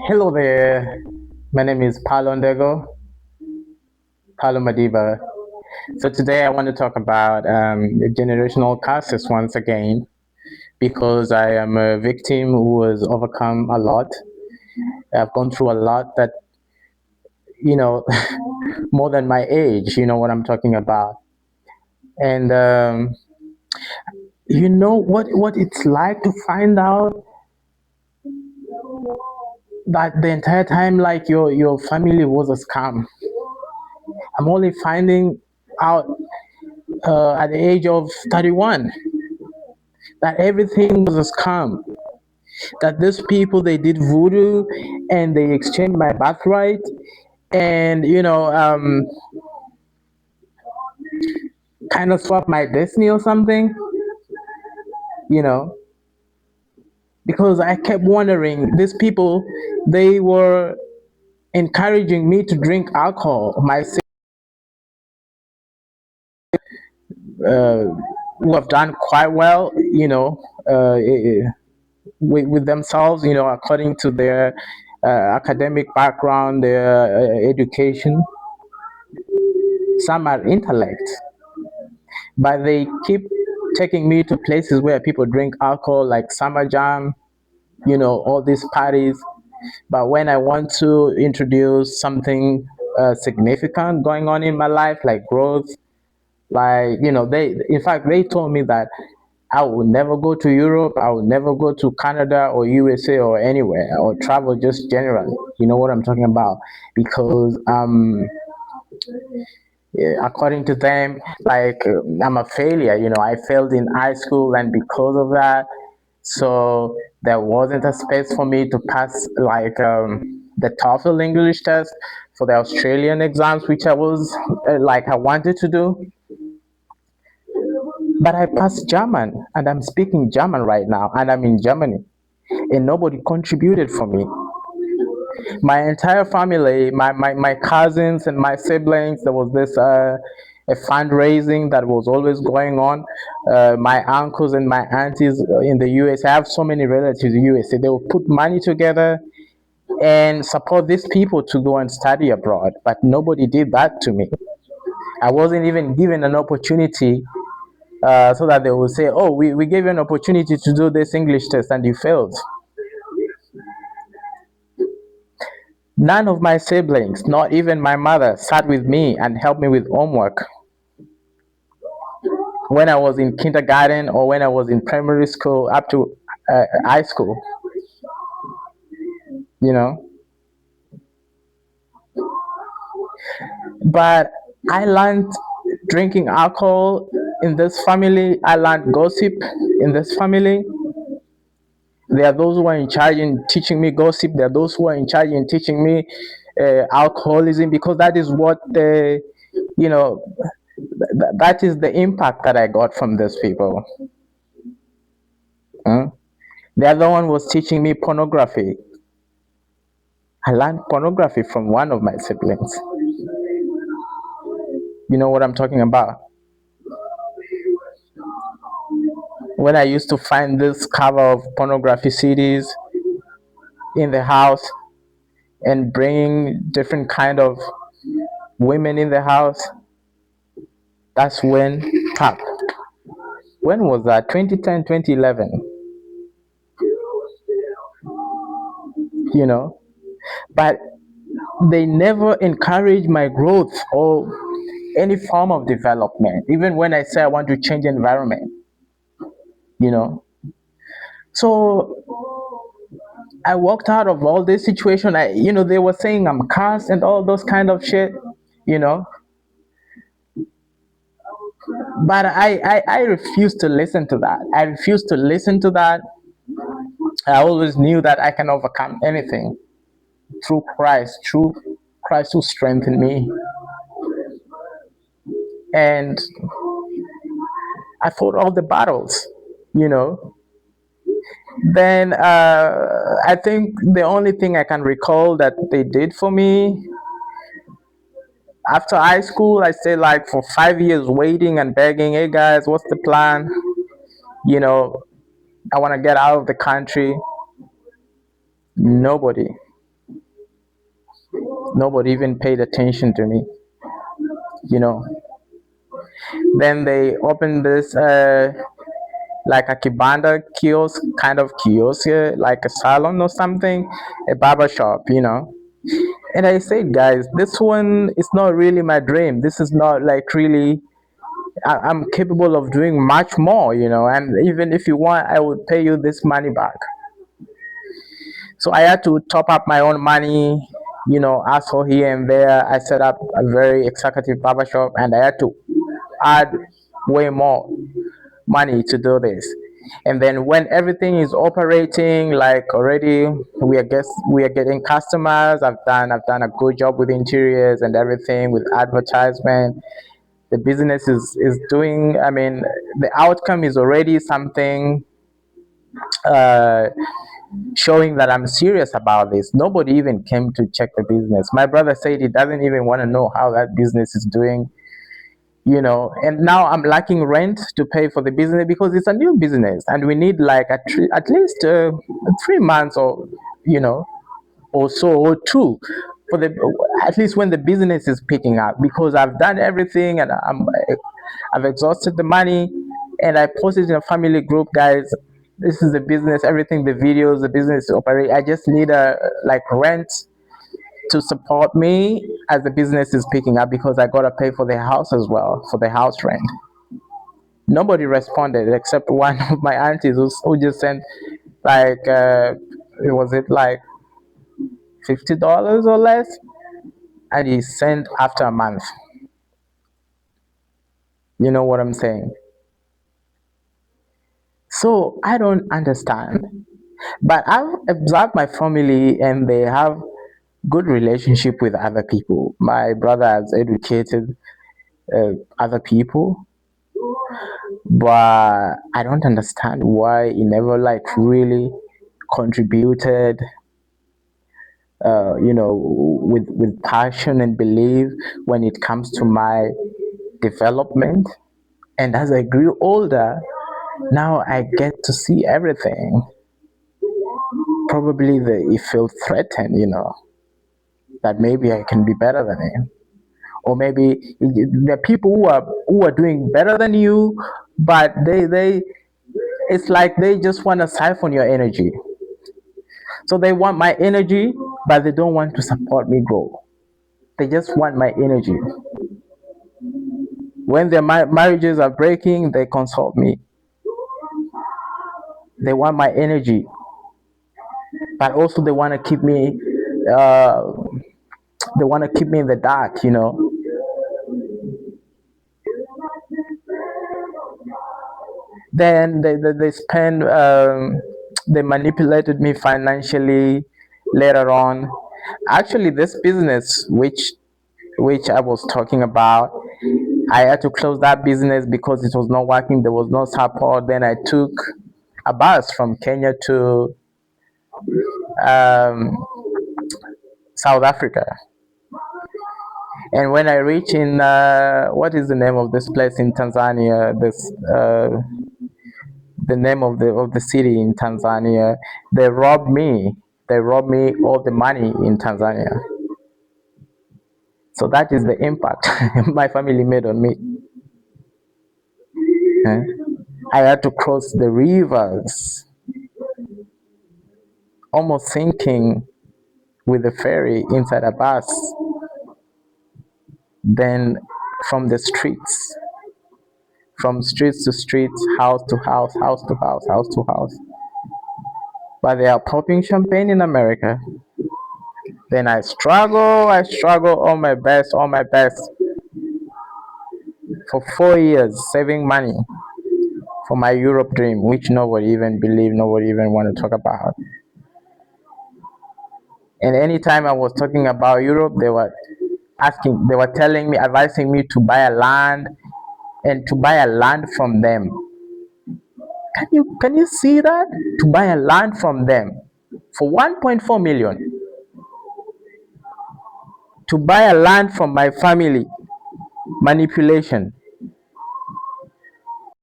Hello there. My name is Paulo Ndego, Paulo Madiba. So today I want to talk about generational curses once again because I am a victim who has overcome a lot. I've gone through a lot that, you know, more than my age, you know what I'm talking about. And you know what it's like to find out that the entire time, like your family was a scam. I'm only finding out at the age of 31 that everything was a scam, that these people they did voodoo and they exchanged my birthright and kind of swapped my destiny or something, you know because I kept wondering, these people, they were encouraging me to drink alcohol. My uh, who have done quite well, with themselves, according to their academic background, their education. Some are intellect, but they keep taking me to places where people drink alcohol, like summer jam, all these parties. But when I want to introduce something significant going on in my life, like growth, like, they, in fact, they told me that I will never go to Europe, I will never go to Canada or USA or anywhere, or travel just generally. You know what I'm talking about? Because yeah, according to them, like, I'm a failure. I failed in high school, and because of that, so there wasn't a space for me to pass, like, the TOEFL English test for the Australian exams, which I was like I wanted to do. But I passed German, and I'm speaking German right now, and I'm in Germany, and nobody contributed for me. My entire family, my cousins and my siblings, there was this a fundraising that was always going on. My uncles and my aunties in the US, I have so many relatives in the USA. They will put money together and support these people to go and study abroad, but nobody did that to me. I wasn't even given an opportunity, so that they will say, oh, we gave you an opportunity to do this English test and you failed. None of my siblings, not even my mother, sat with me and helped me with homework when I was in kindergarten or when I was in primary school up to high school. You know, but I learned drinking alcohol in this family. I learned gossip in this family. There are those who are in charge in teaching me gossip. There are those who are in charge in teaching me alcoholism, because that is what the, you know, that is the impact that I got from these people. Mm? The other one was teaching me pornography. I learned pornography from one of my siblings. You know what I'm talking about? When I used to find this cover of pornography CDs in the house and bringing different kind of women in the house, that's when, huh, when was that? 2010, 2011. You know, but they never encourage my growth or any form of development, even when I say I want to change environment. You know, so I walked out of all this situation. They were saying I'm cursed and all those kind of shit, you know. But I refused to listen to that. I refused to listen to that. I always knew that I can overcome anything through Christ who strengthened me. And I fought all the battles, you know. Then I think the only thing I can recall that they did for me after high school, I stayed like for 5 years waiting and begging, hey guys, what's the plan? You know, I want to get out of the country. Nobody, nobody even paid attention to me, you know. Then they opened this like a kibanda kiosk, kind of kiosk, like a salon or something, a barber shop, you know. And I said, guys, this one is not really my dream. This is not like really, I'm capable of doing much more, you know. And even if you want, I would pay you this money back. So I had to top up my own money, you know, ask for here and there. I set up a very executive barber shop, and I had to add way more money to do this. And then when everything is operating, like already we are getting customers. I've done a good job with interiors and everything, with advertisement. The business is doing, I mean, the outcome is already something uh, showing that I'm serious about this. Nobody even came to check the business. My brother said he doesn't even want to know how that business is doing, you know. And now I'm lacking rent to pay for the business because it's a new business, and we need like at least 3 months, or you know, or so, or two, for the at least when the business is picking up, because I've done everything and I've exhausted the money. And I posted in a family group, guys, this is the business, everything, the videos, the business operate. I just need a like rent to support me as the business is picking up, because I gotta pay for the house as well, for the house rent. Nobody responded except one of my aunties who just sent like was it like $50 or less, and he sent after a month. You know what I'm saying? So I don't understand. But I've observed my family, and they have good relationship with other people. My brother has educated other people, but I don't understand why he never like really contributed, you know, with passion and belief when it comes to my development. And as I grew older, now I get to see everything. Probably he felt threatened, you know, that maybe I can be better than him. Or maybe there are people who are doing better than you, but they it's like they just want to siphon your energy. So they want my energy, but they don't want to support me grow. They just want my energy. When their marriages are breaking, they consult me. They want my energy, but also they want to keep me. Uh, they want to keep me in the dark, you know. Then they spend. They manipulated me financially. Later on, actually, this business, which I was talking about, I had to close that business because it was not working. There was no support. Then I took a bus from Kenya to um, South Africa. And when I reach in what is the name of this place in Tanzania? This the name of the city in Tanzania. They robbed me. They robbed me all the money in Tanzania. So that is the impact my family made on me. Eh? I had to cross the rivers, almost sinking with the ferry inside a bus. Then from the streets, from streets to streets, house to house, house to house, house to house. But they are popping champagne in America. Then I struggle all my best for 4 years saving money for my Europe dream, which nobody even believed, nobody even want to talk about. And anytime I was talking about Europe, they were telling me, advising me to buy a land, and to buy a land from them. Can you see that? To buy a land from them for 1.4 million. To buy a land from my family, manipulation.